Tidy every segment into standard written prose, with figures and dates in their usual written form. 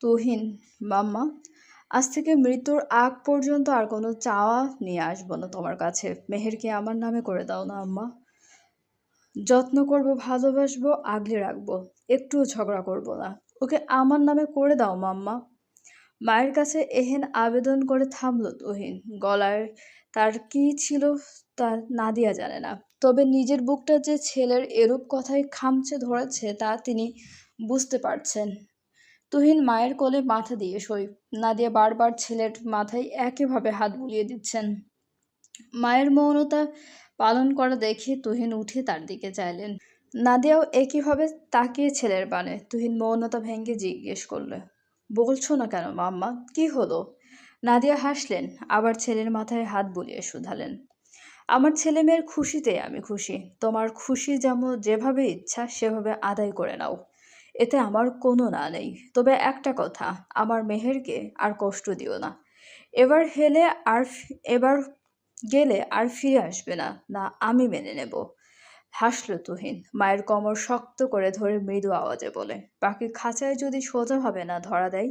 তুহিন, মাম্মা, আজ থেকে মৃত্যুর আগ পর্যন্ত আর কোনো চাওয়া নিয়ে আসবো না তোমার কাছে। মেহেরকে আমার নামে করে দাও না আম্মা। যত্ন করব, ভালোবাসবো, আগলে রাখবো। একটুও ঝগড়া করব না। ওকে আমার নামে করে দাও মাম্মা। মায়ের কাছে এহেন আবেদন করে থামল তুহিন। গলায় তার কি ছিল তা নাদিয়া জানে না। তবে নিজের বুকটা যে ছেলের এরূপ কথায় খামচে ধরেছে তা তিনি বুঝতে পারছেন। তুহিন মায়ের কোলে মাথা দিয়ে শোয়। নাদিয়া বারবার ছেলের মাথায় একইভাবে হাত বুলিয়ে দিচ্ছেন। মায়ের মৌনতা পালন করা দেখে তুহিন উঠে তার দিকে চাইলেন। নাদিয়াও একইভাবে তাকিয়ে ছেলের পানে। তুহিন মৌনতা ভেঙে জিজ্ঞেস করলে, বলছো না কেন মাম্মা, কি হলো? নাদিয়া হাসলেন, আবার ছেলের মাথায় হাত বুলিয়ে শুধালেন, আমার ছেলে মেয়ের খুশিতে আমি খুশি। তোমার খুশি যেমন যেভাবে ইচ্ছা সেভাবে আদায় করে নাও, এতে আমার কোনো না নেই। তবে একটা কথা, আমার মেহেরকে আর কষ্ট দিও না। এবার হেলে আর এবার গেলে আর ফিরে আসবে না, না আমি মেনে নেব। হাসল তুহিন, মায়ের কোমর শক্ত করে ধরে মৃদু আওয়াজে বলে, বাকি খাঁচায় যদি সোজাভাবে না ধরা দেয়,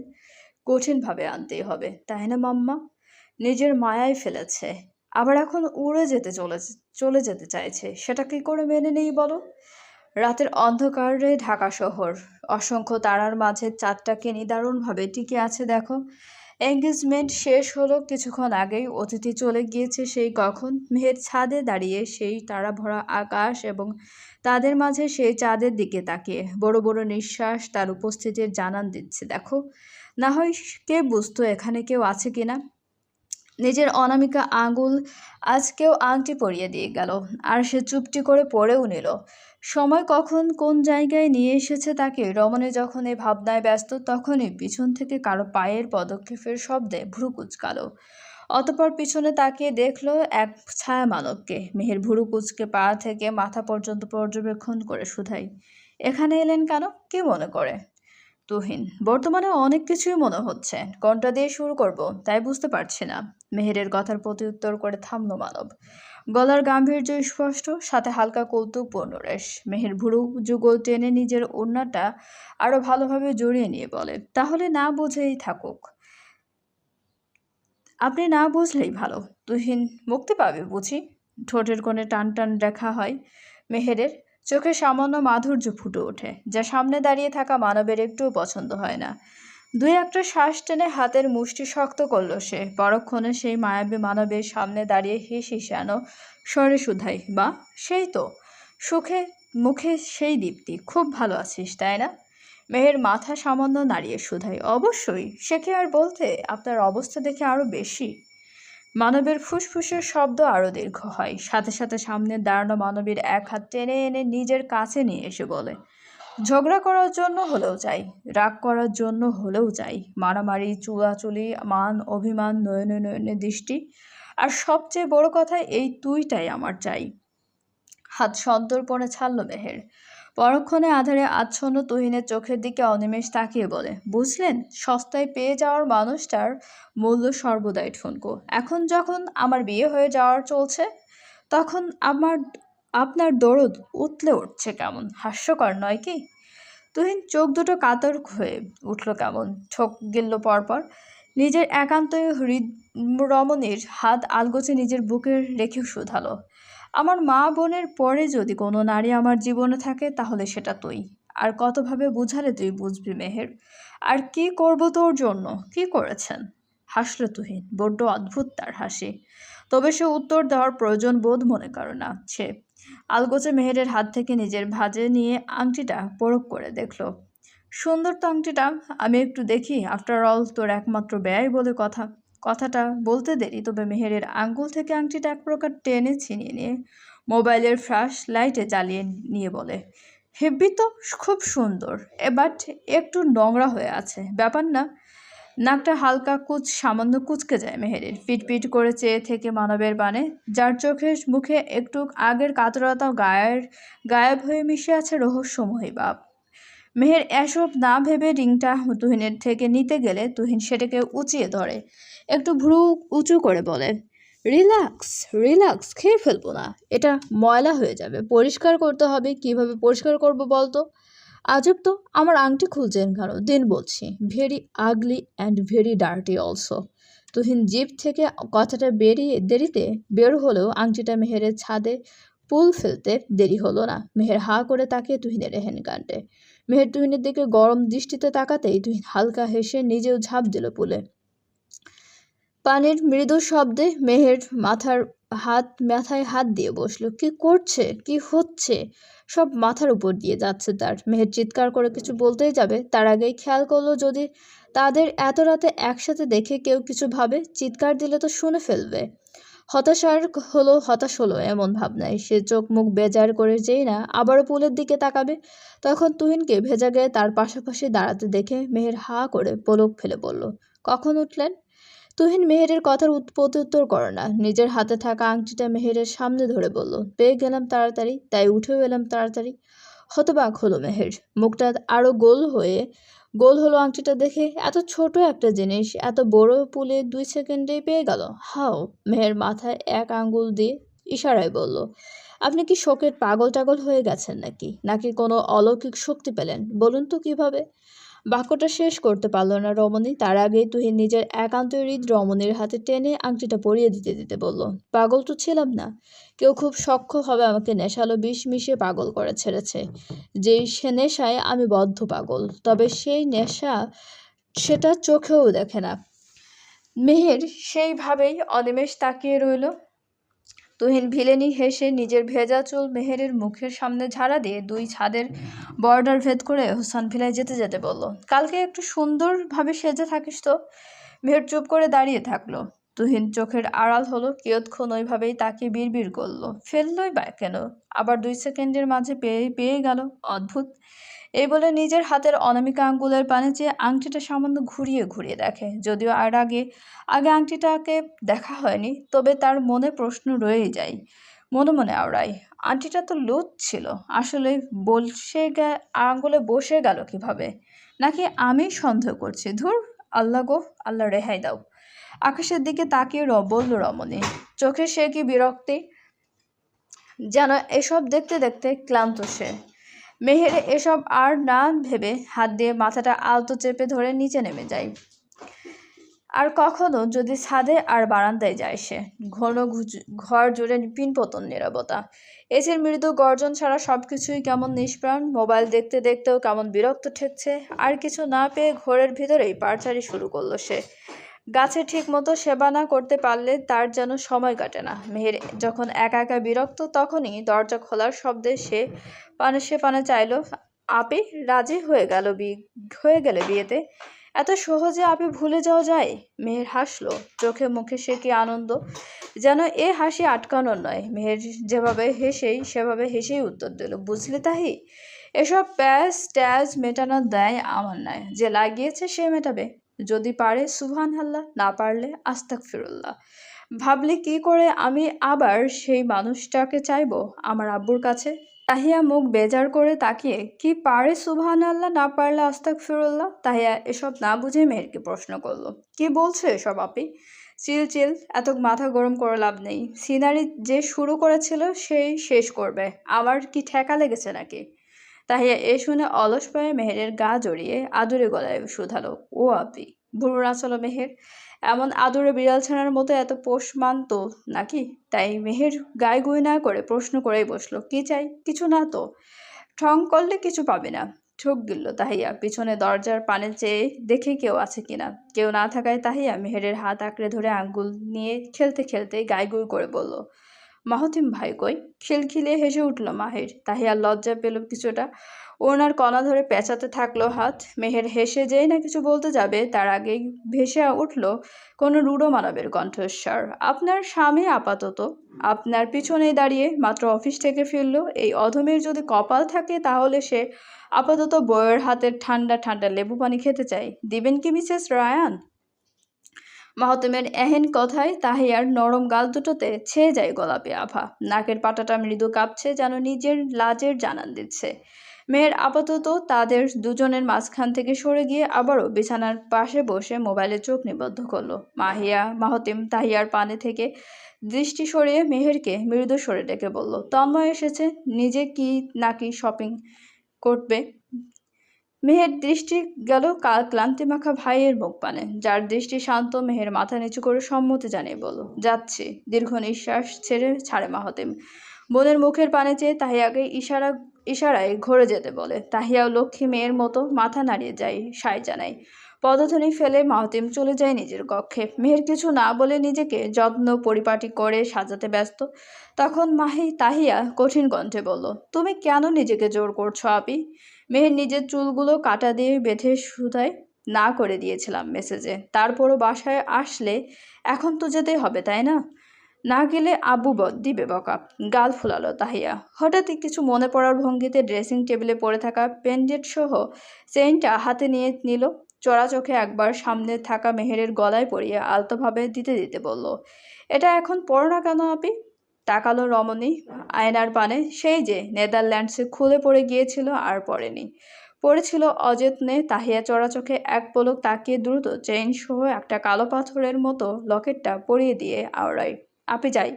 কঠিনভাবে আনতেই হবে, তাই না মাম্মা? নিজের মায়ায় ফেলেছে, আবার এখন উড়ে যেতে চলে যেতে চাইছে, সেটা কি করে মেনে নেই বলো? রাতের অন্ধকারে ঢাকা শহর, অসংখ্য তারার মাঝে চাঁদটাকে নিদারুণভাবে টিকে আছে দেখো। এঙ্গেজমেন্ট শেষ হলো কিছুক্ষণ আগেই, অতিথি চলে গিয়েছে সেই কখন। মেহের ছাদে দাঁড়িয়ে সেই তারা ভরা আকাশ এবং তাদের মাঝে সেই চাঁদের দিকে তাকিয়ে বড় বড় নিঃশ্বাস তার উপস্থিতির জানান দিচ্ছে দেখো। না হয় কে বুঝতো এখানে কেউ আছে কিনা। নিজের অনামিকা আঙুল আজ কেউ আংটি পরিয়ে দিয়ে গেল, আর সে চুপটি করে পড়েও নিল। সময় কখন কোন জায়গায় নিয়ে এসেছে তাকে। রমণী যখন এই ভাবনায় ব্যস্ত, তখনই পিছন থেকে কারো পায়ের পদক্ষেপের শব্দে ভ্রু কুচকালো। অতঃপর পিছনে তাকিয়ে দেখলো এক ছায়া মানবকে। মেহের ভুরু কুচকে পা থেকে মাথা পর্যন্ত পর্যবেক্ষণ করে শুধাই, এখানে এলেন কেন, কি মনে করে? তুহিন, বর্তমানে অনেক কিছুই মনে হচ্ছে, কোনটা দিয়ে শুরু করব তাই বুঝতে পারছি না। মেহেরের কথার প্রত্যুত্তর করে থামল মানব। গলার গাম্ভীর্য স্পষ্ট, সাথে হালকা কৌতুকপূর্ণ রেশ। মেহের ভুরু যুগল টেনে নিজের ওড়নাটা আরো ভালোভাবে জড়িয়ে নিয়ে বলে, তাহলে না বুঝেই থাকুক, আপনি না বুঝলেই ভালো। তুহিন, মুক্তি পাবে বুঝি? ঠোঁটের কোণে টান টান রেখা হয় মেহেরের। চোখে সামান্য মাধুর্য ফুটে ওঠে, যা সামনে দাঁড়িয়ে থাকা মানবের একটুও পছন্দ হয় না। দুই একটা শ্বাস টেনে হাতের মুষ্টি শক্ত করল সে। পরক্ষণে সেই মায়াবী মানবের সামনে দাঁড়িয়ে হিস হিসানো স্বরে শুধাই, বা সেই তো, সুখে মুখে সেই দীপ্তি, খুব ভালো আছিস তাই না? মেহের মাথা সামান্য নাড়িয়ে শুধাই, অবশ্যই, সে কি আর বলতে, আপনার অবস্থা দেখে আরো বেশি। মানবের ফুসফুসের শব্দ আরো দীর্ঘ হয়, সাথে সাথে সামনে দাঁড়ানো মানবীর এক হাত টেনে এনে নিজের কাছে নিয়ে এসে বলে, ঝগড়া করার জন্য হলেও চাই, রাগ করার জন্য হলেও চাই, মারামারি, চুলাচুলি, মান অভিমান, নয়নে নয়নে দৃষ্টি, আর সবচেয়ে বড় কথা এই তুইটাই আমার চাই। হাত সন্তর্পণে ছাড়ল মেহের। পরক্ষণে আধারে আচ্ছন্ন তুহিনের চোখের দিকে অনিমেষ তাকিয়ে বলে, বুঝলেন, সস্তায় পেয়ে যাওয়ার মানুষটার মূল্য সর্বদাই ঠুনকো। এখন যখন আমার বিয়ে হয়ে যাওয়ার চলছে, তখন আপনার দরদ উতলে উঠছে কেমন, হাস্যকর নয় কি? তুহিন চোখ দুটো কাতর হয়ে উঠল কেমন, ঠোক গিলল পরপর। নিজের একান্তই রমণীর হাত আলগোছে নিজের বুকে রেখে শুধালো, আমার মা বোনের পরে যদি কোনো নারী আমার জীবনে থাকে তাহলে সেটা তুই। আর কতভাবে বুঝালে তুই বুঝবি মেহের? আর কি করব তোর জন্য, কি করেছেন? হাসল তুহিন, বড্ড অদ্ভুত তার হাসি। তবে সে উত্তর দেওয়ার প্রয়োজন বোধ মনে করে না। সে আলগোছে মেহেরের হাত থেকে নিজের ভাঁজে নিয়ে আংটিটা পরখ করে দেখল। সুন্দর তো আংটিটা, আমি একটু দেখি, আফটার অল তোর একমাত্র ব্যয় বলে কথা। কথাটা বলতে দেরি, তবে মেহেরের আঙ্গুল থেকে আংটিটা এক প্রকার টেনে ছিনিয়ে নিয়ে মোবাইলের ফ্ল্যাশ লাইটে জ্বালিয়ে নিয়ে বলে, হেব্বি তো, খুব সুন্দর, বাট একটু নোংরা হয়ে আছে, ব্যাপার না? নাকটা হালকা সামান্য কুঁচকে যায় মেহেরের। পিটপিট করে চেয়ে থেকে মানবের বানে, যার চোখে মুখে একটু আগের কাতরতাও গায়েব হয়ে মিশে আছে রহস্যময়ী ভাব। মেহের এসব না ভেবে রিংটা তুহিনের থেকে নিতে গেলে তুহিন সেটাকে উঁচিয়ে ধরে, একটু ভ্রু উঁচু করে বলে, রিল্যাক্স রিল্যাক্স, খেয়ে ফেলবো না, এটা ময়লা হয়ে যাবে, পরিষ্কার করতে হবে। কিভাবে পরিষ্কার করবো বলতো? আজব তো, আমার আংটি খুলছেন কেন? দিন বলছি, very ugly and very dirty also. Tuhin জিভ থেকে কথাটা দেরিতে বের হলেও আংটিটা মেহেরের ছাদে পুল ফেলতে দেরি হলো না। মেহের হা করে তাকিয়ে তুহিনের এহেন কাণ্ডে। মেহের তুহিনের দিকে গরম দৃষ্টিতে তাকাতেই তুহিন হালকা হেসে নিজেও ঝাঁপ দিল পুলে। পানির মৃদু শব্দে মেহের মাথায় হাত দিয়ে বসলো। কি করছে? কি হচ্ছে? সব মাথার উপর দিয়ে যাচ্ছে তার। মেহের চিৎকার করে কিছু বলতেই যাবে, তার আগেই খেয়াল করলো যদি তাদের এত রাতে একসাথে দেখে কেউ কিছু ভাবে, চিৎকার দিলে তো শুনে ফেলবে। হতাশ হলো এমন ভাবনায় সে চোখ মুখ বেজার করে যেই না আবারও পুলের দিকে তাকাবে, তখন তুহিনকে ভেজা গায়ে তার পাশাপাশি দাঁড়াতে দেখে মেহের হা করে পলক ফেলে বলল, কখন উঠলেন? তুহিন মেহেরের কথার প্রত্যুত্তর করে না, নিজের হাতে থাকা আংটিটা মেহেরের সামনে ধরে বলল, পেয়ে গেলাম তাড়াতাড়ি, তাই উঠেও এলাম তাড়াতাড়ি। হতবাক হলো মেহের, মুখটা আরো গোল হলো আংটিটা দেখে। এত ছোট একটা জিনিস এত বড় পুলে 2 সেকেন্ডেই পেয়ে গেল। হাও? মেহের মাথায় এক আঙ্গুল দিয়ে ইশারায় বলল, আপনি কি শোকে পাগল টাগল হয়ে গেছেন নাকি কোনো অলৌকিক শক্তি পেলেন? বলুন তো কিভাবে? বাক্যটা শেষ করতে পারল না রমণী, তার আগেই তুহিন নিজের একান্ত হৃদ রমণীর হাতে টেনে আংটিটা পরিয়ে দিতে দিতে বলল, পাগল তো ছিলাম না। কেউ খুব সখ্য হবে আমাকে নেশালো বিষ মিশিয়ে পাগল করে ছেড়েছে। যেই সে নেশায় আমি বদ্ধ পাগল, তবে সেই নেশা সেটা চোখেও দেখে না। মেহের সেইভাবেই অনিমেষ তাকিয়ে রইল। তুহিন ভিলেনি হেসে নিজের ভেজা চুল মেহেরের মুখের সামনে ঝাড়া দিয়ে 2 ছাদের বর্ডার ভেদ করে হোসান ভিলায় যেতে যেতে বলল, কালকে একটু সুন্দরভাবে সেজে থাকিস তো। মেহের চুপ করে দাঁড়িয়ে থাকলো। তুহিন চোখের আড়াল হলো, কিয়ৎক্ষণ ওইভাবেই তাকিয়ে বিড়বিড় করলো, ফেললই বা কেন? আবার 2 সেকেন্ডের মাঝে পেয়ে গেল। অদ্ভুত। এই বলে নিজের হাতের অনামিকা আঙ্গুলের পানে চেয়ে আংটিটা সামান্য ঘুরিয়ে ঘুরিয়ে দেখে। যদিও আগে আংটিটাকে দেখা হয়নি, তবে তার মনে প্রশ্ন রয়েই যায়। মনে মনে আওড়ায়, আংটিটা তো লুজ ছিল, আসলে আঙ্গুলে বসে গেল কিভাবে? নাকি আমি সন্দেহ করছি? ধুর, আল্লাহ গো আল্লাহ, রেহাই দাও। আকাশের দিকে তাকিয়ে বলল রমণী, চোখে সে কি বিরক্তি, যেন এসব দেখতে দেখতে ক্লান্ত সে। মেহের এসব আর না ভেবে হাত দিয়ে মাথাটা আলতো চেপে ধরে নিচে নেমে যায়। আর কখনো যদি ছাদে আর বারান্দায় যায় সে, ঘর জুড়ে পিনপতন নীরবতা। এসির মৃদু গর্জন ছাড়া সবকিছুই কেমন নিষ্প্রাণ। মোবাইল দেখতে দেখতেও কেমন বিরক্ত ঠেকছে। আর কিছু না পেয়ে ঘরের ভিতরেই পাড়চাড়ি শুরু করলো সে। গাছে ঠিক মতো সেবা না করতে পারলে তার যেন সময় কাটে না। মেহের যখন একা একা বিরক্ত, তখনই দরজা খোলার শব্দে সে পানে চাইল। আপি রাজি হয়ে গেলে বিয়েতে? এত সহজে আপি ভুলে যাওয়া যায়? মেহের হাসলো, চোখে মুখে সে কি আনন্দ, যেন এ হাসি আটকানোর নয়। মেহের সেভাবে হেসেই উত্তর দিল, বুঝলি তাহি, এসব প্যাচ ট্যাজ মেটানোর দায় আমার নয়, যে লাগিয়েছে সে মেটাবে। যদি পারে সুবহানাল্লাহ, না পারলে আস্তাগফিরুল্লাহ। ভাবলি কি করে আমি আবার সেই মানুষটাকে চাইবো আমার আব্বুর কাছে? তাহিয়া মুখ বেজার করে তাকিয়ে, কি পারে সুবহানাল্লাহ, না পারলে আস্তাগফিরুল্লাহ? তাহিয়া এসব না বুঝে মেহেরকে প্রশ্ন করলো, কি বলছো এসব আপি? চিল, এত মাথা গরম করে লাভ নেই। সিনারি যে শুরু করেছিল সেই শেষ করবে, আমার কি ঠেকা লেগেছে নাকি? তাহিয়া এ শুনে অলস পায়ে মেহেরের গা জড়িয়ে আদুরে গলায় শুধালো, ও আপি। ভুরু নাচালো মেহের, এমন আদুরে বিড়াল ছানার মতো এত পোষ মানত নাকি? তাই মেহের গায়ে গুই না করে প্রশ্ন করেই বসলো, কি চাই? কিছু না তো। ঠং করলে কিছু পাবে না। ঠোক গিলল তাহিয়া পিছনে দরজার পানে চেয়ে দেখে কেউ আছে কিনা। কেউ না থাকায় তাহিয়া মেহেরের হাত আঁকড়ে ধরে আঙ্গুল নিয়ে খেলতে খেলতে গায়ে গুই করে বলল, মাহতিম ভাই কই? খিলখিলিয়ে হেসে উঠল মাহের। তাহিয়া লজ্জা পেল কিছুটা, ওনার কণা ধরে পেঁচাতে থাকলো হাত। মেহের হেসে যেই না কিছু বলতে যাবে, তার আগেই ভেসে উঠল কোনো রূঢ় মানবের কণ্ঠস্বর, আপনার স্বামী আপাতত আপনার পিছনেই দাঁড়িয়ে, মাত্র অফিস থেকে ফিরল। এই অধমের যদি কপাল থাকে তাহলে সে আপাতত বউয়ের হাতের ঠান্ডা ঠান্ডা লেবু পানি খেতে চাই। দিবেন কি মিসেস রায়ান? মাহতিমের এহেন কথায় তাহিয়ার নরম গাল দুটোতে ছেয়ে যায় গোলাপি আভা। নাকের পাটাটা মৃদু কাঁপছে, যেন নিজের লাজের জানান দিচ্ছে। মেয়ের আপাতত তাদের দুজনের মাঝখান থেকে সরে গিয়ে আবারও বিছানার পাশে বসে মোবাইলে চোখ নিবদ্ধ করলো। মাহতিম তাহিয়ার পানে থেকে দৃষ্টি সরিয়ে মেহেরকে মৃদু স্বরে ডেকে বলল, তন্ময় এসেছে, নিজে কি নাকি শপিং করবে? মেহের দৃষ্টি গেল ক্লান্তিমাখা ভাইয়ের মুখ পানে, যার দৃষ্টি শান্ত। মেহের মাথা নিচু করে সম্মতি জানিয়ে বলল, যাচ্ছি। দীর্ঘ নিঃশ্বাস ছাড়ে মাহতিম। বোনের মুখের পানে চেয়ে তাহিয়াকে ইশারায় ঘুরে যেতে বলে। তাহিয়াও লক্ষ্মী মেয়ের মতো মাথা নাড়িয়ে যায়, সায় জানায়। পদধ্বনি ফেলে মাহতিম চলে যায় নিজের কক্ষে। মেহের কিছু না বলে নিজেকে যত্ন পরিপাটি করে সাজাতে ব্যস্ত। তখন তাহিয়া কঠিন কণ্ঠে বলল, তুমি কেন নিজেকে জোর করছো আপি? মেহের নিজের চুলগুলো কাটা দিয়ে বেঁধে সুতায় না করে দিয়েছিলাম মেসেজে। তারপরও বাসায় আসলে এখন তো যেতেই হবে, তাই না? না গেলে আব্বু দিবে বকা। গাল ফুলালো তাহিয়া। হঠাৎই কিছু মনে পড়ার ভঙ্গিতে ড্রেসিং টেবিলে পড়ে থাকা পেন্ডেন্ট সহ চেইনটা হাতে নিয়ে নিল। চড়া চোখে একবার সামনে থাকা মেহেরের গলায় পরিয়ে আলতোভাবে দিতে দিতে বলল, এটা এখন পড়ো না কেন আপি? তাকালো রমণী আয়নার পানে। সেই যে নেদারল্যান্ডসে খুলে পড়ে গিয়েছিল আর পড়েনি। পড়েছিল অযত্নে। তাহিয়া চড়া চোখে এক পলক তাকিয়ে দ্রুত চেইন সহ একটা কালো পাথরের মতো লকেটটা পরিয়ে দিয়ে আওড়ায়, আপি যাই।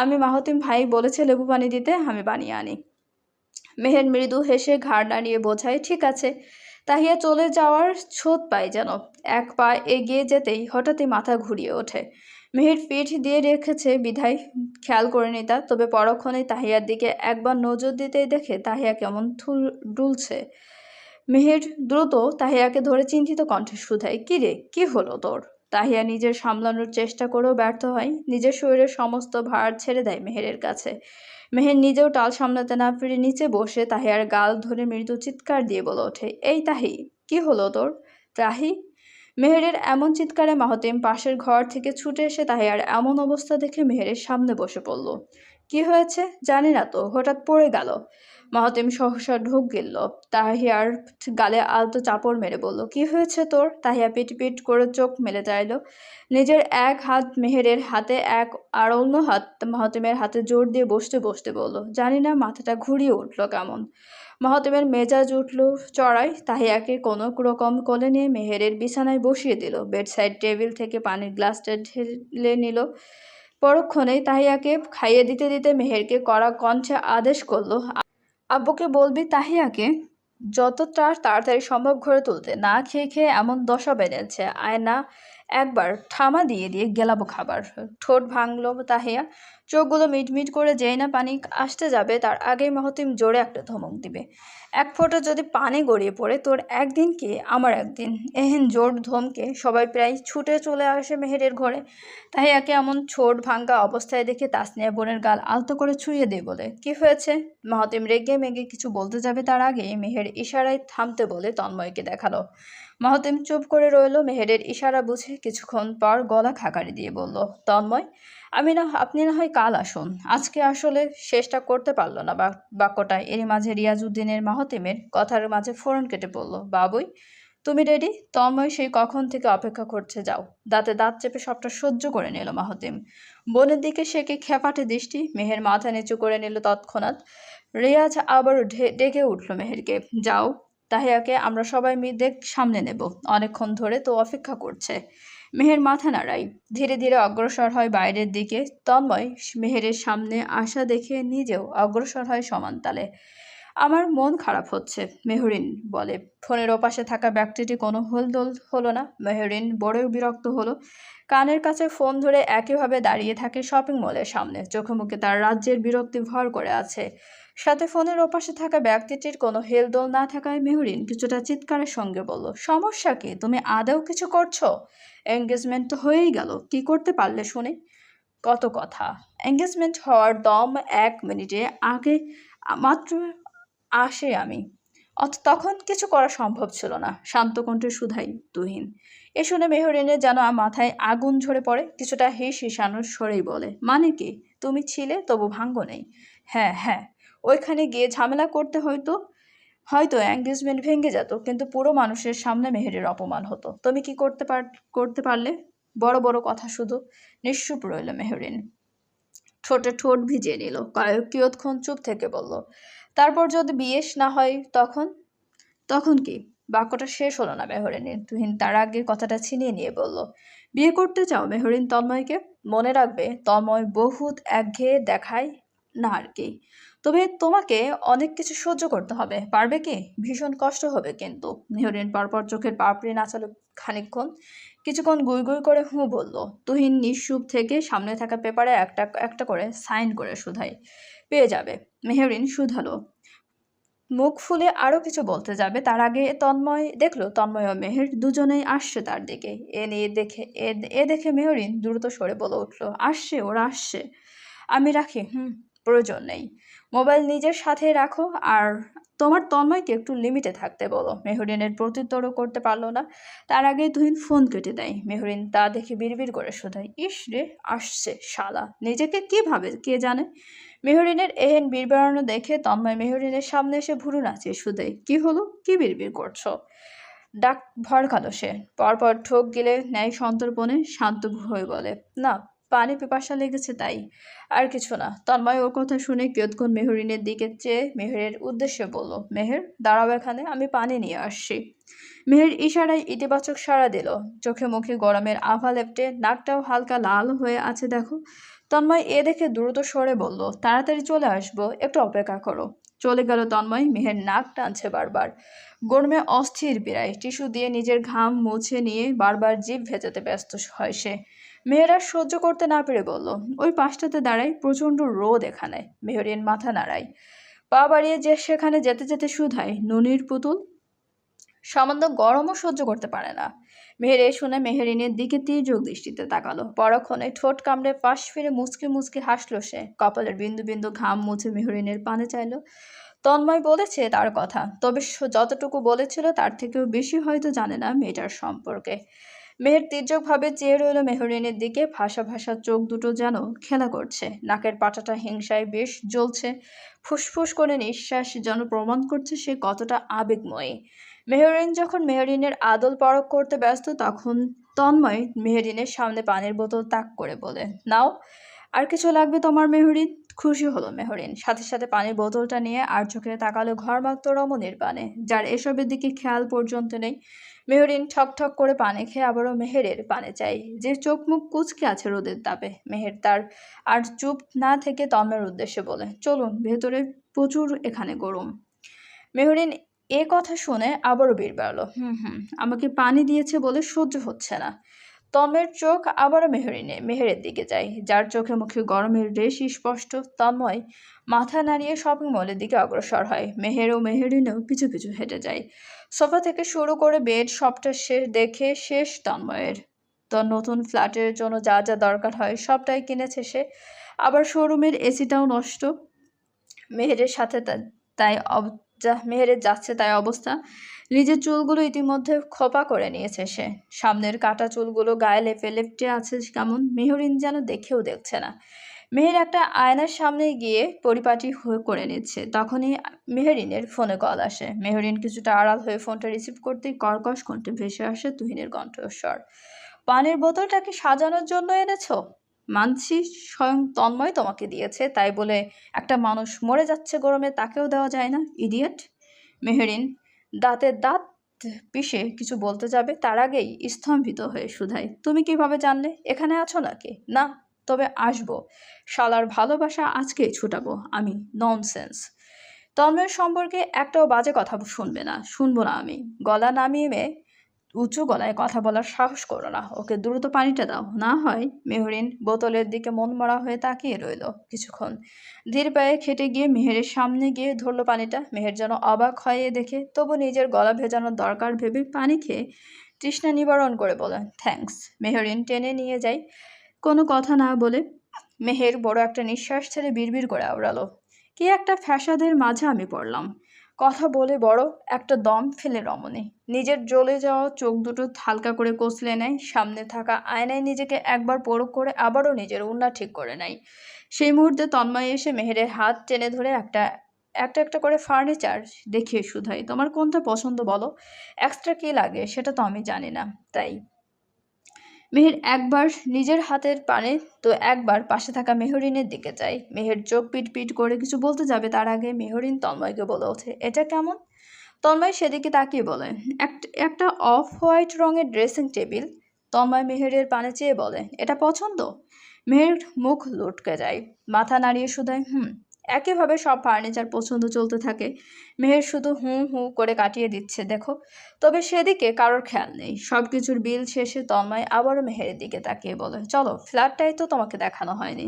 আমি মাহতিম ভাই বলেছে লেবু পানি দিতে, আমি বানিয়ে আনি। মেহের মৃদু হেসে ঘাড় নাড়িয়ে বোঝায়, ঠিক আছে। তাহিয়া চলে যাওয়ার ছোঁদ পায় যেন। এক পা এগিয়ে যেতেই হঠাৎই মাথা ঘুরিয়ে ওঠে। মেহের পিঠ দিয়ে রেখেছে বিধায় খেয়াল করেনি তা। তবে পরক্ষণেই তাহিয়ার দিকে একবার নজর দিতেই দেখে তাহিয়া কেমন ডুলছে। মেহের দ্রুত তাহিয়াকে ধরে চিন্তিত কণ্ঠে শুধায়, কি রে, কি হলো তোর? তাহিয়া নিজের সামলানোর চেষ্টা করেও ব্যর্থ হয়। নিজের শরীরের সমস্ত ভার ছেড়ে দেয় মেহেরের কাছে। মেহের নিজেও টাল সামলাতে না পেরে নিচে বসে তাহিয়ার গাল ধরে মৃদু চিৎকার দিয়ে বলে ওঠে, এই তাহি, কি হলো তোর? তাহি। মেহেরের এমন চিৎকারে মাহতিম পাশের ঘর থেকে ছুটে এসে তাহিয়ার এমন অবস্থা দেখে মেহেরের সামনে বসে পড়ল। কি হয়েছে জানি না তো, হঠাৎ পড়ে গেল। মাহতিম সহসা ঢোক গিলল। তাহিয়ার গালে আলতো চাপড় মেরে বলল, কি হয়েছে তোর? তাহিয়া পিট করে চোখ মেলে চাইল। নিজের এক হাত মেহেরের হাতে আর অন্য হাত মাহতিমের হাতে জোর দিয়ে বসতে বসতে বলল, জানি না, মাথাটা ঘুরিয়ে উঠল কেমন। মাহতিমের মেজাজ উঠল চড়ায়। তাহিয়াকে কোনো রকম কোলে নিয়ে মেহেরের বিছানায় বসিয়ে দিল। বেডসাইড টেবিল থেকে পানির গ্লাসটা ঢেলে নিল। পরক্ষণেই তাহিয়াকে খাইয়ে দিতে দিতে মেহেরকে কড়া কণ্ঠে আদেশ করলো, আব্বুকে বলবি তাহিয়াকে যতটা তাড়াতাড়ি সম্ভব ঘরে তুলতে। না খেয়ে খেয়ে এমন দশা বেড়েছে, আয়না একবার ঠামা দিয়ে দিয়ে গেলাবো খাবার। ঠোঁট ভাঙল তাহিয়া। চোখগুলো মিটমিট করে যেই না পানি আসতে যাবে তার আগেই মাহতিম জোরে একটা ধমক দিবে। এক ফোঁটা যদি পানি গড়িয়ে পড়ে তোর একদিন কি আমার একদিন। এহেন জোর ধমকে সবাই প্রায় ছুটে চলে আসে মেহেরের ঘরে। তাহিয়াকে এমন ছোট ভাঙ্গা অবস্থায় দেখে তাসনিয়া বোনের গাল আলতো করে ছুঁয়ে দিয়ে বলে, কি হয়েছে? মাহতিম রেগে মেগে কিছু বলতে যাবে তার আগেই মেহের ইশারায় থামতে বলে তন্ময়কে দেখালো। মাহতিম চুপ করে রইল। মেহেরের ইশারা বুঝে কিছুক্ষণ পর গলা খাকারি দিয়ে বলল, তন্ময়, আপনি না হয় কাল আসুন। আজকে আসলে শেষটা করতে পারল না বাক্যটা। এরই মাঝে রিয়াজউদ্দিনের মাহতিমের কথার মাঝে ফোড়ন কেটে বলল, বাবুই তুমি রেডি? তন্ময় সেই কখন থেকে অপেক্ষা করছে, যাও। দাঁতে দাঁত চেপে সবটা সহ্য করে নিল মাহতিম। বোনের দিকে সে কি খেপাটে দৃষ্টি। মেহের মাথা নিচু করে নিল তৎক্ষণাৎ। রিয়াজ আবার ডেকে উঠল মেহেরকে, যাও। তাহিয়াকে আমরা সবাই সামনে নেব, অনেকক্ষণ ধরে তো অপেক্ষা করছে। মেহের মাথা নাড়াই। ধীরে ধীরে অগ্রসর হয় বাইরের দিকে। তন্ময় মেহেরের সামনে আসা দেখে নিজেও অগ্রসর হয় সমান তালে। আমার মন খারাপ হচ্ছে, মেহরিন বলে। ফোনের ওপাশে থাকা ব্যক্তিটি কোনো হেলদোল হলো না। মেহরিন বড়ই বিরক্ত হলো। কানের কাছে ফোন ধরে একইভাবে দাঁড়িয়ে থাকে শপিং মলের সামনে। চোখে মুখে তার রাজ্যের বিরক্তি ভর করে আছে। সাথে ফোনের ওপাশে থাকা ব্যক্তিটির কোনো হেলদোল না থাকায় মেহরিন কিছুটা চিৎকারের সঙ্গে বলল, সমস্যা কি? তুমি আদৌ কিছু করছো? এঙ্গেজমেন্ট তো হয়েই গেল, কি করতে পারলে শুনে? কত কথা। এঙ্গেজমেন্ট হওয়ার দম 1 মিনিটে আগে মাত্র আসে আমি। তখন কিছু করা সম্ভব ছিল না। শান্ত কণ্ঠে শুধাই তুহিন। এ শুনে মেহরিনের যেন মাথায় আগুন ঝরে পড়ে। কিছুটা হিসানোর স্বরেই বলে, মানে কি? তুমি ছিলে তবু ভাঙ্গ নেই? হ্যাঁ হ্যাঁ, ওইখানে গিয়ে ঝামেলা করতে হয়তো হয়তো এঙ্গেজমেন্ট ভেঙে যেত, কিন্তু পুরো মানুষের সামনে মেহেরের অপমান হতো। তুমি কি করতে পারলে? বড় বড় কথা শুধু। নিশ্চুপ রইল মেহরিন। ঠোঁটে ঠোঁট ভিজিয়ে নিল। কিয়ৎক্ষণ চুপ থেকে বলল, তারপর যদি বিয়ে না হয় তখন? তখন কি? বাক্যটা শেষ হলো না মেহরিনের। তুহিন তার আগে কথাটা ছিনিয়ে নিয়ে বলল, বিয়ে করতে চাও মেহরিন তন্ময়কে? মনে রাখবে তন্ময় বহুত একঘেয়ে দেখায় না আর কি। তবে তোমাকে অনেক কিছু সহ্য করতে হবে, পারবে কি? ভীষণ কষ্ট হবে কিন্তু। মেহরিন পরপর চোখের পাপড়ি নাচালো খানিকক্ষণ, কিছুক্ষণ গুই গুই করে হুঁ বলল। তুহিন নিঃসুপ থেকে সামনে থাকা পেপারে একটা একটা করে সাইন করে শুধাই। পেয়ে যাবে। মেহরিন শুধালো, মুখ ফুলে আরো কিছু বলতে যাবে তার আগে তন্ময় দেখলো তন্ময় ও মেহের দুজনেই আসছে তার দিকে। এ দেখে মেহরিন দ্রুত সরে বলে উঠলো, আসছে, ওরা আসছে। আমি রাখি, প্রয়োজন নেই। মোবাইল নিজের সাথে রাখো, আর তোমার তন্ময়কে একটু লিমিটে থাকতে বলো। মেহরিনের প্রত্যুত্তরও করতে পারলো না, তার আগে তুহিন ফোন কেটে দেয়। মেহরিন তা দেখে বিড়বিড় করে শোধায়, ইস রে, আসছে শালা, নিজেকে কি ভাবে কে জানে। মেহরিনের এহেন বিড়বিড়ানো দেখে তন্ময় মেহরিনের সামনে এসে ভুরু নাচিয়ে শুধায়, কি হলো, কি বিড়বিড় করছো? ডাক ভড়কালো সে, পরপর ঠোক গিলে ন্যায় সন্তর্পণে শান্ত হয়ে বলে, না, পানি পিপাসা লেগেছে তাই, আর কিছু না। তন্ময় ওর কথা শুনে কিয়ৎক্ষণ মেহরিনের দিকে চেয়ে মেহেরের উদ্দেশ্যে বলল, মেহের দাঁড়াও এখানে, আমি পানি নিয়ে আসছি। মেহের ইশারায় ইতিবাচক সাড়া দিল, চোখে মুখে গরমের আভা লেপটে, নাকটাও হালকা লাল হয়ে আছে দেখো। তন্ময় এ দেখে দ্রুত সরে বলল, তাড়াতাড়ি চলে আসবো, একটু অপেক্ষা করো। চলে গেল তন্ময়। মেহের নাক টানছে বারবার, গরমে অস্থির বিড়ায় টিস্যু দিয়ে নিজের ঘাম মুছে নিয়ে বারবার জিভ ভেজাতে ব্যস্ত হয় সে। মেহের আর সহ্য করতে না পেরে বলল, ওই পাশটাতে দাঁড়াই, প্রচণ্ড রোদ এখানে। মেহরিন মাথা নাড়ায়, পা বাড়িয়ে যে সেখানে যেতে যেতে শুধায়, নুনির পুতুল, সামান্য গরমও সহ্য করতে পারে না। মেহের এ শুনে মেহেরিনের দিকে তীর্যক দৃষ্টিতে তাকালো, পরক্ষণে ঠোঁট কামড়ে পাশ ফিরে মুচকি মুচকি হাসলো সে, কপালের বিন্দু বিন্দু ঘাম মুছে মেহরিনের পানে চাইল। তন্ময় বলেছে তার কথা, তবে যতটুকু বলেছিল তার থেকেও বেশি হয়তো জানে না মেয়েটার সম্পর্কে। মেহের তীর্যকভাবে চেয়ে রইল মেহরিনের দিকে, ভাসা ভাসা চোখ দুটো যেন খেলা করছে, নাকের পাটাটা হিংসায় বেশ জ্বলছে, ফুসফুস করে নিঃশ্বাস যেন প্রমাণ করছে সে কতটা আবেগময়ী। মেহরিন যখন মেহরিনের আদল পরখ করতে ব্যস্ত, তখন তন্ময় মেহরিনের সামনে পানির বোতল তাক করে বলে, নাও, আর কিছু লাগবে তোমার মেহরিন? খুশি হলো মেহরিন, সাথে সাথে পানির বোতলটা নিয়ে আর চোখে তাকালো ঘরমাক্ত রমণীর পানে, যার এসবের দিকে খেয়াল পর্যন্ত নেই। মেহরিন ঠক ঠক করে পানি খেয়ে আবারও মেহেরের পানে চাই, যে চোখ মুখ কুচকে আছে রোদের তাপে। মেহের তার আর চুপ না থেকে তন্ময়ের উদ্দেশ্যে বলে, চলুন ভেতরে, প্রচুর এখানে গরম। মেহরিন এ কথা শুনে আবারও বিড়বাড়ল, আমাকে পানি দিয়েছে বলে সহ্য হচ্ছে না। তন্ময়ের চোখ আবারও মেহেরের দিকে যায়, যার চোখে মুখে গরমের রেশ স্পষ্ট। তন্ময় মাথা নাড়িয়ে শপিং মলের দিকে অগ্রসর হয়, মেহের ও মেহেরিনও পিছু পিছু হেঁটে যায়। সোফা থেকে শুরু করে বেড সবটা শেষ তন্ময়ের। তোর নতুন ফ্ল্যাটের জন্য যা যা দরকার হয় সবটাই কিনেছে সে, আবার শোরুমের এসিটাও নষ্ট। মেহেরের সাথে তাই মেহেরের যাচ্ছে তাই অবস্থা। নিজের চুলগুলো ইতিমধ্যে খোপা করে নিয়েছে সে, সামনের কাটা চুলগুলো গায়ে লেপে লেপটে আছে কেমন, মেহরিন যেন দেখেও দেখছে না। মেহের একটা আয়নার সামনে গিয়ে পরিপাটি করে নিচ্ছে, তখনই মেহরিনের ফোনে কল আসে। মেহরিন কিছুটা আড়াল হয়ে ফোনটা রিসিভ করতেই কর্কশ কণ্ঠে ভেসে আসে তুহিনের কণ্ঠস্বর, পানির বোতলটা কি সাজানোর জন্য এনেছো? মানছি স্বয়ং তন্ময় তোমাকে দিয়েছে, তাই বলে একটা মানুষ মরে যাচ্ছে গরমে তাকেও দেওয়া যায় না, ইডিয়েট। মেহরিন দাঁতের দাঁত পিষে কিছু বলতে যাবে, তার আগেই স্তম্ভিত হয়ে শুধায়, তুমি কিভাবে জানলে? এখানে আছো নাকি? না, তবে আসবো। শালার ভালোবাসা আজকেই ছুটাবো আমি। ননসেন্স। তন্ময়ের সম্পর্কে একটাও বাজে কথা শুনবো না আমি। গলা নামিয়ে উঁচু গলায় কথা বলার সাহস করো না, ওকে দ্রুত পানিটা দাও না হয়। মেহরিন বোতলের দিকে মনমরা হয়ে তাকিয়ে রইল কিছুক্ষণ, ধীর পায়ে খেটে গিয়ে মেহেরের সামনে গিয়ে ধরলো পানিটা। মেহের যেন অবাক হয় দেখে, তবু নিজের গলা ভেজানোর দরকার ভেবে পানি খেয়ে তৃষ্ণা নিবারণ করে বলে, থ্যাঙ্কস। মেহরিন টেনে নিয়ে যায়, কোনো কথা না বলে। মেহের বড় একটা নিঃশ্বাস ছেড়ে বিড়বিড় করে আওড়ালো, কি একটা ফ্যাসাদের মাঝে আমি পড়লাম। কথা বলে বড় একটা দম ফেলে রমণী নিজের জ্বলে যাওয়া চোখ দুটো হালকা করে কষলে নেয়, সামনে থাকা আয়নায় নিজেকে একবার পরখ করে আবারও নিজের ওড়না ঠিক করে নেয়। সেই মুহূর্তে তন্ময় এসে মেহেরের হাত টেনে ধরে একটা একটা একটা করে ফার্নিচার দেখিয়ে শুধাই, তোমার কোনটা পছন্দ বলো, এক্সট্রা কী লাগে সেটা তো আমি জানি না, তাই। মেহের একবার নিজের হাতের পানে তো একবার পাশে থাকা মেহরিনের দিকে যায়। মেহের চোখ পিট পিট করে কিছু বলতে যাবে, তার আগে মেহরিন তন্ময়কে বলে ওঠে, এটা কেমন? তন্ময় সেদিকে তাকিয়ে বলে, একটা অফ হোয়াইট রঙের ড্রেসিং টেবিল। তন্ময় মেহেরের পানে চেয়ে বলে, এটা পছন্দ? মেহের মুখ লটকে যায়, মাথা নাড়িয়ে শুধায়, একইভাবে সব ফার্নিচার পছন্দ চলতে থাকে। মেহের শুধু হুঁ হুঁ করে কাটিয়ে দিচ্ছে দেখো। তবে সেদিকে কারোর খেয়াল নেই। সব কিছুর বিল শেষে তন্ময় আবারও মেহেরের দিকে তাকিয়ে বলে, চলো, ফ্ল্যাটটাই তো তোমাকে দেখানো হয়নি।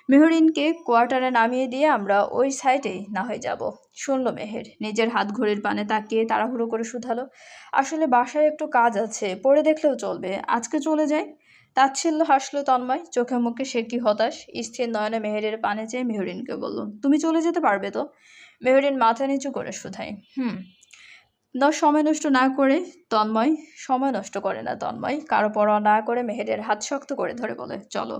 মেহরিনকে কোয়ার্টারে নামিয়ে দিয়ে আমরা ওই সাইডেই না হয়ে যাব। শুনল মেহের, নিজের হাত ঘড়ির পানে তাকিয়ে তাড়াহুড়ো করে শুধালো, আসলে বাসায় একটু কাজ আছে, পরে দেখলেও চলবে, আজকে চলে যাই। তাচ্ছিল্য হাসলো তন্ময়, চোখে মুখে সে কি হতাশ। স্থির নয়নে মেহেরের পানে চেয়ে মেহরিনকে বলল, তুমি চলে যেতে পারবে তো? মেহরিন মাথা নিচু করে শুধায়, সময় নষ্ট না করে তন্ময় সময় নষ্ট করে না তন্ময় কারো পরোয়া না করে মেহেরের হাত শক্ত করে ধরে বলে, চলো।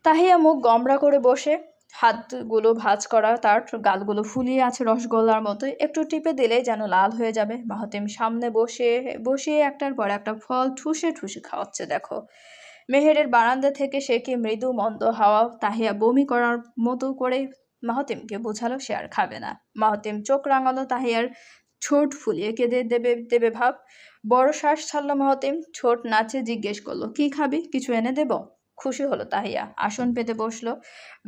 তাহিয়া মুখ গমরা করে বসে, হাতগুলো ভাঁজ করা, তার গালগুলো ফুলিয়ে আছে রসগোল্লার মতো, একটু টিপে দিলেই যেন লাল হয়ে যাবে। মাহাতিম সামনে বসিয়ে একটার পর একটা ফল ঠুসে ঠুসে খাওয়াচ্ছে দেখো। মেহেরের বারান্দা থেকে সে কি মৃদু মন্দ হাওয়া। তাহিয়া বমি করার মতো করে মাহাতিমকে বোঝালো সে আর খাবে না। মাহাতিম চোখ রাঙালো, তাহিয়ার ঠোঁট ফুলিয়ে কেঁদে দেবে দেবে ভাব। বড় শ্বাস ছাড়লো মাহাতিম, ঠোঁট নাচে জিজ্ঞেস করলো, কি খাবি, কিছু এনে দেব? খুশি হলো তাহিয়া, আসন পেতে বসলো,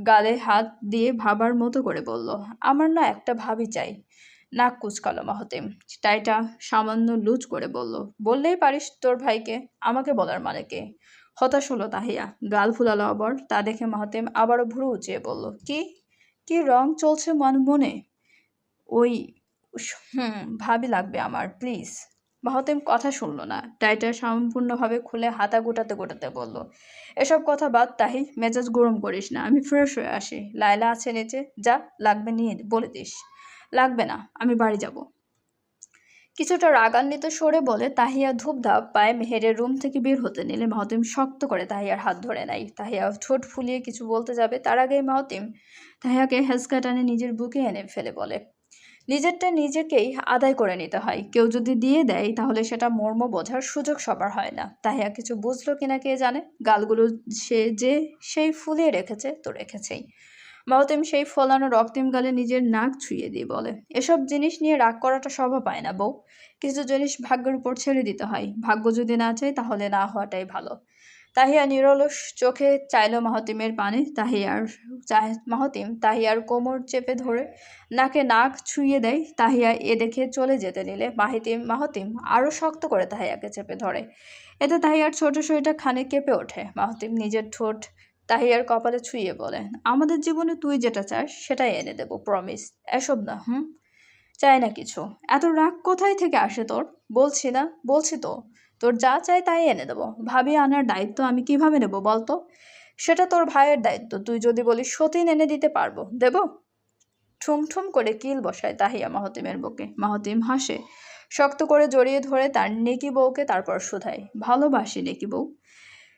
গালে হাত দিয়ে ভাবার মতো করে বলল, আমার না একটা ভাবি চাই। নাক কুচকালো মাহতিম, টাইটা সামান্য লুজ করে বলল, বললেই পারিস তোর ভাইকে, আমাকে বলার মানে কে? হতাশ হলো তাহিয়া, গাল ফুলালো আবার। তা দেখে মাহতিম আবারও ভুরু উঁচিয়ে বলল, কি কি রং চলছে মনে? ওই ভাবি লাগবে আমার, প্লিজ। মাহতিম কথা শুনল না, টাইটার সম্পূর্ণভাবে খুলে হাতা গোটাতে গোটাতে বলল, এসব কথা বাদ তাহি, মেজাজ গরম করিস না, আমি ফ্রেশ হয়ে আসি। লায়লা আছে নিচে, যা লাগবে নিয়ে বলে দিস। লাগবে না, আমি বাড়ি যাব। কিছুটা রাগান্বিত সরে বলে তাহিয়া ধূপধাপ পায়ে মেহেরের রুম থেকে বের হতে নিলে মাহতিম শক্ত করে তাহিয়ার হাত ধরে নেয়। তাহিয়া ঠোঁট ফুলিয়ে কিছু বলতে যাবে, তার আগেই মাহতিম তাহিয়াকে হেঁচকা টানে নিজের বুকে এনে ফেলে বলে, নিজেরটা নিজেকেই আদায় করে নিতে হয়, কেউ যদি দিয়ে দেয় তাহলে সেটা মর্ম বোঝার সুযোগ সবার হয় না। তাহিয়া কিছু বুঝলো কিনা কে জানে, গালগুলো সেই ফুলিয়ে রেখেছে তো রেখেছেই। মাহতিম সেই ফলানো রক্তিম গালে নিজের নাক ছুঁয়ে দিয়ে বলে, এসব জিনিস নিয়ে রাগ করাটা শোভা পায় না বউ। কিছু জিনিস ভাগ্যের উপর ছেড়ে দিতে হয়, ভাগ্য যদি না চায় তাহলে না হওয়াটাই ভালো। তাহিয়া নিরলস চোখে চাইল মাহতিমের পানে। মাহতিম তাহিয়ার কোমর চেপে ধরে নাকে নাক ছুঁয়ে দেয়। তাহিয়া এ দেখে চলে যেতে নিলে মাহতিম আরও শক্ত করে তাহিয়াকে চেপে ধরে। এতে তাহিয়ার ছোট শরীরটা খানিক কেঁপে ওঠে। মাহতিম নিজের ঠোঁট তাহিয়ার কপালে ছুঁয়ে বলে, আমাদের জীবনে তুই যেটা চাস সেটাই এনে দেবো, প্রমিস। এসব না, চাই না কিছু। এত রাগ কোথায় থেকে আসে তোর? বলছি তো, তোর যা চাই তাই এনে দেবো। ভাবি আনার দায়িত্ব আমি কিভাবে নেব বলতো? সেটা তোর ভাইয়ের দায়িত্ব, তুই যদি বলিস সতীন এনে দিতে পারবো, দেব। ঠুমঠুম করে কিল বসায় তাহিয়া মাহতিমের বুকে। মাহতিম হাসে, শক্ত করে জড়িয়ে ধরে তার নেকি বউকে, তারপর শুধায়, ভালোবাসি নেকি বউ।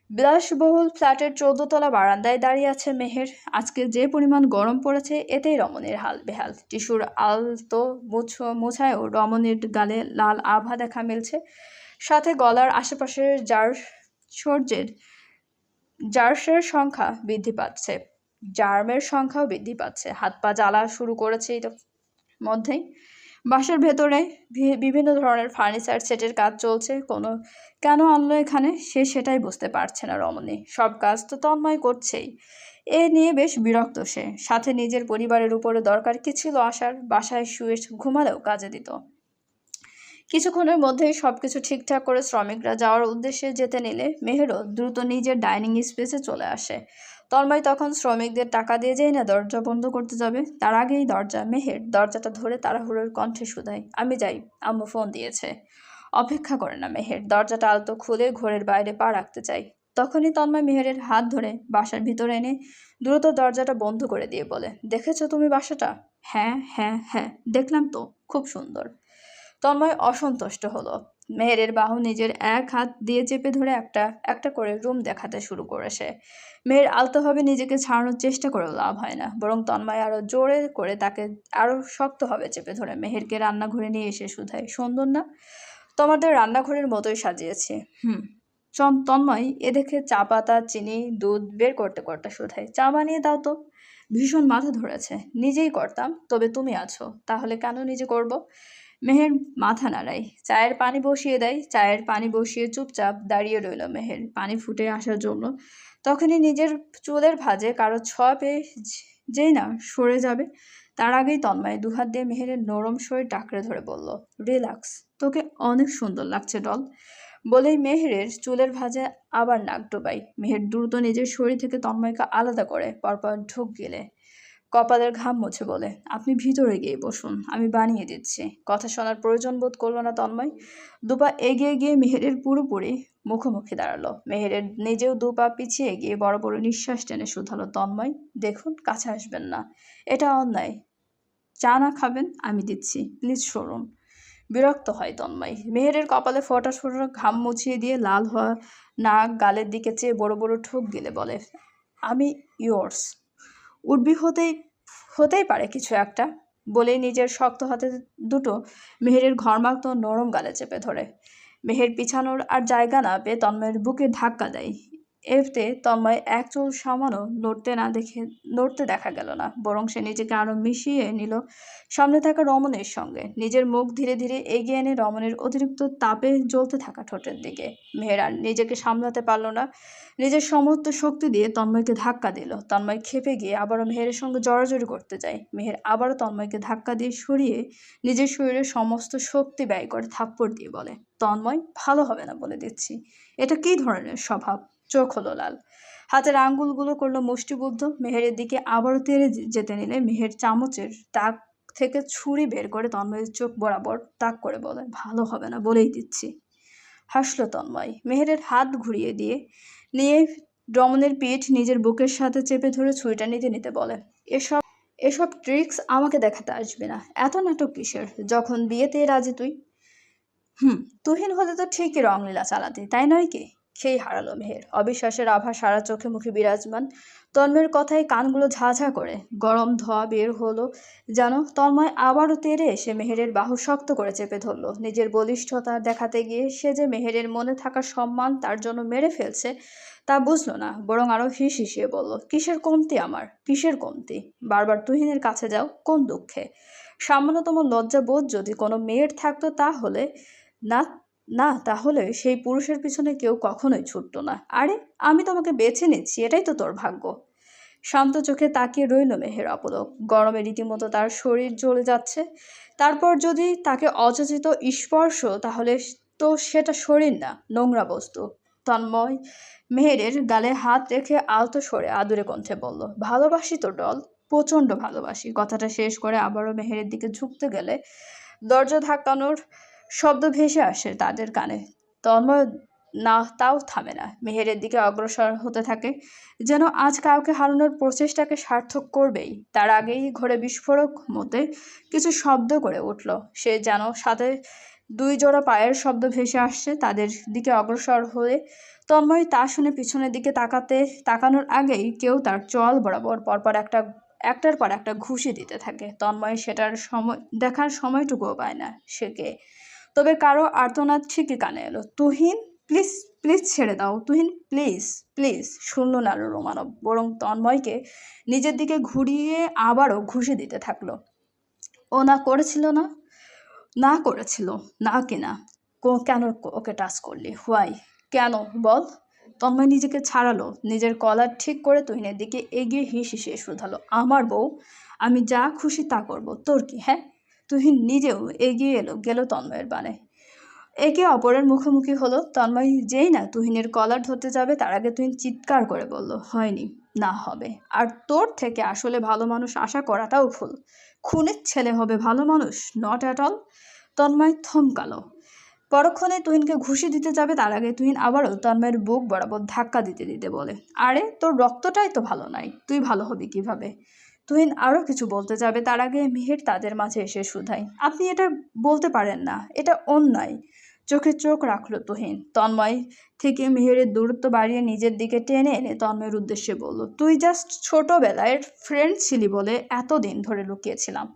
বিলাসবহুল ফ্ল্যাটের 14 তলা বারান্দায় দাঁড়িয়ে আছে মেহের। আজকে যে পরিমাণ গরম পড়েছে এতেই রমণীর হাল বেহাল। টিস্যুর আলতো মোছায়ও রমণীর গালে লাল আভা দেখা মিলছে, সাথে গলার আশেপাশের জার্সের সংখ্যা বৃদ্ধি পাচ্ছে, জার্মের সংখ্যাও বৃদ্ধি পাচ্ছে। হাত পা জ্বালা শুরু করেছে মধ্যেই। বাসার ভেতরে বিভিন্ন ধরনের ফার্নিচার সেটের কাজ চলছে। কেন আনলো এখানে সেটাই বুঝতে পারছে না রমণী। সব কাজ তো তন্ময় করছেই, এ নিয়ে বেশ বিরক্ত সে। সাথে নিজের পরিবারের উপরে দরকার কি ছিল আসার? বাসায় শুয়ে ঘুমালেও কাজে দিত। কিছুক্ষণের মধ্যেই সবকিছু ঠিকঠাক করে শ্রমিকরা যাওয়ার উদ্দেশ্যে যেতে নিলে মেহেরও দ্রুত নিজের ডাইনিং স্পেসে চলে আসে। তন্ময় তখন শ্রমিকদের টাকা দিয়ে যেই না দরজা বন্ধ করতে যাবে, তার আগেই মেহের দরজাটা ধরে তাড়াহুড়োর কণ্ঠে শুধায়, আমি যাই, আম্মু ফোন দিয়েছে। অপেক্ষা করে না মেহের, দরজাটা আলতো খুলে ঘরের বাইরে পা রাখতে চাই। তখনই তন্ময় মেহেরের হাত ধরে বাসার ভিতরে এনে দ্রুত দরজাটা বন্ধ করে দিয়ে বলে, দেখেছো তুমি বাসাটা? হ্যাঁ হ্যাঁ হ্যাঁ, দেখলাম তো, খুব সুন্দর। তন্ময় অসন্তুষ্ট হলো। মেহেরের বাহু নিজের এক হাত দিয়ে চেপে ধরে একটা একটা করে রুম দেখাতে শুরু করেছে। মেহের আলতোভাবে নিজেকে ছাড়ানোর চেষ্টা করেও লাভ হয় না, বরং তন্ময় আরো জোরে করে তাকে আরো শক্তভাবে চেপে ধরে মেহেরকে রান্নাঘরে নিয়ে এসে শুধায়, সুন্দর না? তোমাদের রান্নাঘরের মতোই সাজিয়েছি। তন্ময় এ দেখে চা পাতা, চিনি, দুধ বের করতে করতে শুধায়, চা বানিয়ে দাও তো। ভীষণ মাথা ধরেছে, নিজেই করতাম, তবে তুমি আছো, তাহলে কেন নিজে করব? মেহের মাথা নাড়ায়, চায়ের পানি বসিয়ে দেয়। চায়ের পানি বসিয়ে চুপচাপ দাঁড়িয়ে রইল মেহের পানি ফুটে আসার জন্য। তখনই নিজের চুলের ভাঁজে কারো ছোঁয়া পেয়ে যেই না সরে যাবে তার আগেই তন্ময় দুহাত দিয়ে মেহেরের নরম শরীর টাকরে ধরে বলল, রিল্যাক্স, তোকে অনেক সুন্দর লাগছে ডল। বলেই মেহেরের চুলের ভাঁজে আবার নাক ডোবাই। মেহের দ্রুত নিজের শরীর থেকে তন্ময়কে আলাদা করে পরপর ঢোক গেলে কপালের ঘাম মুছে বলে, আপনি ভিতরে গিয়ে বসুন, আমি বানিয়ে দিচ্ছি। কথা শোনার প্রয়োজন বোধ করলো না তন্ময়। দুপা এগিয়ে গিয়ে মেহেরের পুরোপুরি মুখোমুখি দাঁড়ালো। মেহেরের নিজেও দুপা পিছিয়ে গিয়ে বড় বড় নিঃশ্বাস টেনে শুধালো, তন্ময় দেখুন, কাছে আসবেন না, এটা অন্যায়। চা না খাবেন, আমি দিচ্ছি, প্লিজ সরুন। বিরক্ত হয় তন্ময়। মেহেরের কপালে ফোঁটা ফোঁটা ঘাম মুছিয়ে দিয়ে লাল হওয়া নাক গালের দিকে চেয়ে বড় বড় ঠোক গেলে বলে, আমি ইয়োর্স। উঠবি হতেই পারে কিছু একটা। বলেই নিজের শক্ত হাতে দুটো মেহেরের ঘর্মাক্ত নরম গালে চেপে ধরে। মেহের পিছানোর আর জায়গা না পেয়ে তন্ময়ের বুকে ধাক্কা দেয়। এতে তন্ময় এক চুল সামানো নড়তে দেখা গেল না, বরং সে নিজেকে আরো মিশিয়ে নিল সামনে থাকা রমণের সঙ্গে। নিজের মুখ ধীরে ধীরে এগিয়ে এনে রমণের অতিরিক্ত তাপে জ্বলতে থাকা ঠোঁটের দিকে। মেহের আর নিজেকে সামলাতে পারল না, নিজের সমস্ত শক্তি দিয়ে তন্ময়কে ধাক্কা দিল। তন্ময় ক্ষেপে গিয়ে আবারও মেহেরের সঙ্গে জড়াজড়ি করতে যায়। মেহের আবারও তন্ময়কে ধাক্কা দিয়ে সরিয়ে নিজের শরীরের সমস্ত শক্তি ব্যয় করে থাপ্পড় দিয়ে বলে, তন্ময়, ভালো হবে না বলে দিচ্ছি। এটা কী ধরনের স্বভাব? চোখ হলো লাল, হাতের আঙ্গুলগুলো করলো মুষ্টিবদ্ধ। মেহেরের দিকে আবারও তেড়ে যেতে নিলে মেহের চামচের তাক থেকে ছুরি বের করে তন্ময়ের চোখ বরাবর তাক করে বলে, ভালো হবে না বলেই দিচ্ছি। হাসলো তন্ময়। মেহেরের হাত ঘুরিয়ে নিয়ে রমণের পিঠ নিজের বুকের সাথে চেপে ধরে ছুরিটা নিতে নিতে বলে, এসব এসব ট্রিক্স আমাকে দেখাতে আসবে না। এত নাটক কিসের, যখন বিয়েতে রাজি তুই। তুহিন হলে তো ঠিকই রংলীলা চালাতে, তাই নয় কি? খেই হারালো মেহের। অবিশ্বাসের আভা সারা চোখে মুখে বিরাজমান। তন্ময়ের কথায় কানগুলো ঝাঝা করে গরম ধোঁয়া বের হলো যেন। তন্ময় আবারও তেড়ে এসে মেহেরের বাহু শক্ত করে চেপে ধরল। নিজের বলিষ্ঠতা দেখাতে গিয়ে সে যে মেহেরের মনে থাকা সম্মান তার জন্য মেরে ফেলছে তা বুঝলো না, বরং আরো হিসিয়ে বলল, কিসের কমতি আমার, কিসের কমতি? বারবার তুহিনের কাছে যাও কোন দুঃখে? সামান্যতম লজ্জাবোধ যদি কোনো মেয়ের থাকতো তাহলে না, না তাহলে সেই পুরুষের পিছনে কেউ কখনোই ছুটতো না। আরে আমি তোমাকে বেছে নিচ্ছি, এটাই তো তোর ভাগ্য। শান্ত চোখে তাকিয়ে রইল মেহের অপলক। গরমে রীতিমতো তার শরীর জ্বলে যাচ্ছে। তারপর যদি তাকে অযাচিত স্পর্শ, তাহলে তো সেটা শরীর না, নোংরা বস্তু। তন্ময় মেহেরের গালে হাত রেখে আলতো সরে আদুরে কণ্ঠে বলল, ভালোবাসি তো ডল, প্রচণ্ড ভালোবাসি। কথাটা শেষ করে আবারও মেহেরের দিকে ঝুঁকতে গেলে দরজা ধাক্কানোর শব্দ ভেসে আসে তাদের কানে। তন্ময় না তাও থামে না, মেহেরের দিকে অগ্রসর হতে থাকে, যেন আজ কাউকে হারানোর প্রচেষ্টাকে সার্থক করবেই। তার আগেই ঘরে বিস্ফোরক মতে কিছু শব্দ করে উঠল। সে যেন সাথে দুই জোড়া পায়ের শব্দ ভেসে আসছে তাদের দিকে অগ্রসর হয়ে। তন্ময় তা শুনে পিছনের দিকে তাকানোর আগেই কেউ তার চোয়াল বরাবর পরপর একটার পর একটা ঘুষি দিতে থাকে। তন্ময় সেটার দেখার সময়টুকুও পায় না সে কে। তবে কারো আর্তনাদ ঠিকই কানে এলো, তুহিন প্লিজ, প্লিজ ছেড়ে দাও, তুহিন প্লিজ, প্লিজ। শুনল না রোমানব, বরং তন্ময়কে নিজের দিকে ঘুরিয়ে আবারও ঘুষি দিতে থাকলো। ও না করেছিল না, না করেছিল না কিনা, কেন ওকে টাচ করলি, হোয়াই, কেন বল? তন্ময় নিজেকে ছাড়ালো, নিজের কলার ঠিক করে তুহিনের দিকে এগিয়ে হিসিয়ে শুধালো, আমার বউ, আমি যা খুশি তা করব, তোর কি? হ্যাঁ। তুহিন নিজেও এগিয়ে গেল তন্ময়ের বানে। একে অপরের মুখোমুখি হলো। তন্ময় যেই না তুহিনের কলার ধরতে যাবে তার আগে তুহিন চিৎকার করে বলল, হয়নি, না হবে। আর তোর থেকে আসলে ভালো মানুষ আশা করাটাও ভুল। খুনের ছেলে হবে ভালো মানুষ, নট অ্যাট অল। তন্ময় থমকালো। পরক্ষণে তুহিনকে ঘুষি দিতে যাবে তার আগে তুহিন আবারও তন্ময়ের বুক বরাবর ধাক্কা দিতে দিতে বলে, আরে তোর রক্তটাই তো ভালো নাই, তুই ভালো হবি কিভাবে? তুহিন আরও কিছু বলতে যাবে তার আগে মেহের তাদের মাঝে এসে শুধায়, আপনি এটা বলতে পারেন না, এটা অন্যায়। চোখে চোখ রাখলো তুহিন। তন্ময় থেকে মেহেরের দূরত্ব বাড়িয়ে নিজের দিকে টেনে এনে তন্ময়ের উদ্দেশ্যে বলল, তুই জাস্ট ছোটবেলায় ফ্রেন্ড ছিলি বলে এতদিন ধরে লুকিয়েছিলাম।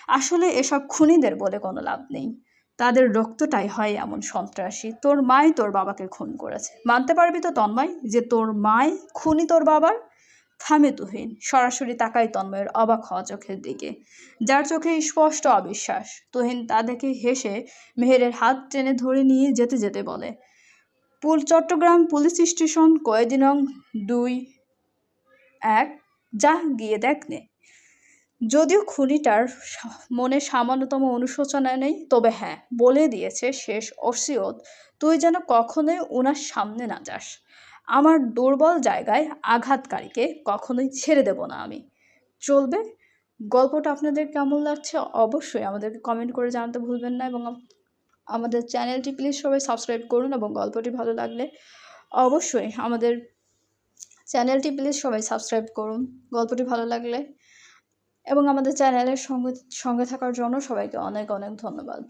আসলে এসব খুনিদের বলে কোনো লাভ নেই, তাদের রক্তটাই হয় এমন সন্ত্রাসী। তোর মাই তোর বাবাকে খুন করেছে, মানতে পারবি তো তন্ময় যে তোর মাই খুনি তোর বাবার? থামে তুহিন, সরাসরি তাকায় তন্ময়ের অবাক হওয়া চোখের দিকে, যার চোখে স্পষ্ট অবিশ্বাস। তুহিন তা দেখে হেসে মেহেরের হাত টেনে ধরে নিয়ে যেতে যেতে বলে, চট্টগ্রাম পুলিশ স্টেশন, কয়েদি নং 2-1, যা গিয়ে দেখ নে। যদিও খুনিটার মনে সামান্যতম অনুশোচনা নেই, তবে হ্যাঁ বলে দিয়েছে শেষ ওসিয়ত, তুই যেন কখনোই ওনার সামনে না যাস। আমার দুর্বল জায়গায় আঘাতকারীকে কখনোই ছেড়ে দেব না আমি। চলবে? গল্পটা আপনাদের কেমন লাগছে অবশ্যই আমাদেরকে কমেন্ট করে জানাতে ভুলবেন না, এবং আমাদের চ্যানেলটি প্লিজ সবাই সাবস্ক্রাইব করুন, এবং গল্পটি ভালো লাগলে অবশ্যই আমাদের চ্যানেলটি প্লিজ সবাই সাবস্ক্রাইব করুন গল্পটি ভালো লাগলে, এবং আমাদের চ্যানেলের সঙ্গে থাকার জন্য সবাইকে অনেক অনেক ধন্যবাদ।